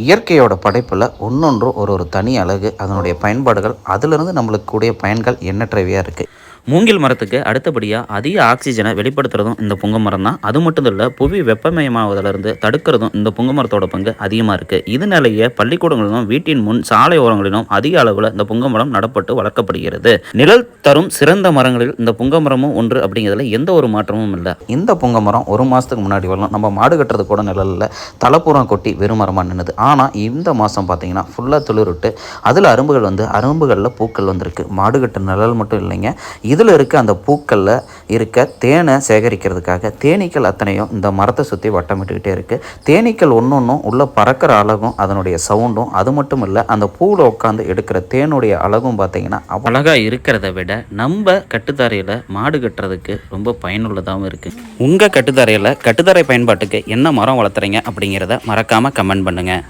இயற்கையோட படைப்பில் ஒன்றொன்று ஒரு தனி அழகு, அதனுடைய பயன்பாடுகள், அதிலிருந்து நம்மளுக்கு கூடிய பயன்கள் எண்ணற்றவையாக இருக்குது. மூங்கில் மரத்துக்கு அடுத்தபடியாக அதிக ஆக்சிஜனை வெளிப்படுத்துறதும் இந்த புங்க மரம் தான். அது மட்டும் இல்லை, புவி வெப்பமயமாவதிலிருந்து தடுக்கிறதும் இந்த புங்க மரத்தோட பங்கு அதிகமாக இருக்குது. இதனாலேயே பள்ளிக்கூடங்களிலும் வீட்டின் முன் சாலை ஓரங்களிலும் அதிக அளவில் இந்த புங்க மரம் நடப்பட்டு வளர்க்கப்படுகிறது. நிழல் தரும் சிறந்த மரங்களில் இந்த புங்க மரமும் ஒன்று அப்படிங்கிறதுல எந்த ஒரு மாற்றமும் இல்லை. இந்த புங்க மரம் ஒரு மாதத்துக்கு முன்னாடி வரலாம் நம்ம மாடு கட்டுறது கூட நிழலில் தலைப்புறம் கொட்டி வெறும் மரமாக நின்றுது. ஆனால் இந்த மாதம் பார்த்தீங்கன்னா ஃபுல்லாக துளிர்விட்டு அதில் அரும்புகளில் பூக்கள் வந்திருக்கு. மாடு கட்டு நிழல் மட்டும் இல்லைங்க, இதில் இருக்க அந்த பூக்களில் இருக்க தேனை சேகரிக்கிறதுக்காக தேனீக்கள் அத்தனையும் இந்த மரத்தை சுற்றி வட்டமிட்டுக்கிட்டே இருக்குது. தேனீக்கள் ஒன்றும் உள்ளே பறக்கிற அழகும் அதனுடைய சவுண்டும், அது மட்டும் இல்லை அந்த பூவில் உட்காந்து எடுக்கிற தேனுடைய அழகும் பார்த்தீங்கன்னா அழகாக இருக்கிறத விட நம்ம கட்டுத்தரையில் மாடு கட்டுறதுக்கு ரொம்ப பயனுள்ளதாகவும் இருக்குது. உங்கள் கட்டுத்தரையில் கட்டுத்தரை பயன்பாட்டுக்கு என்ன மரம் வளர்த்துறீங்க அப்படிங்கிறத மறக்காமல் கமெண்ட் பண்ணுங்கள்.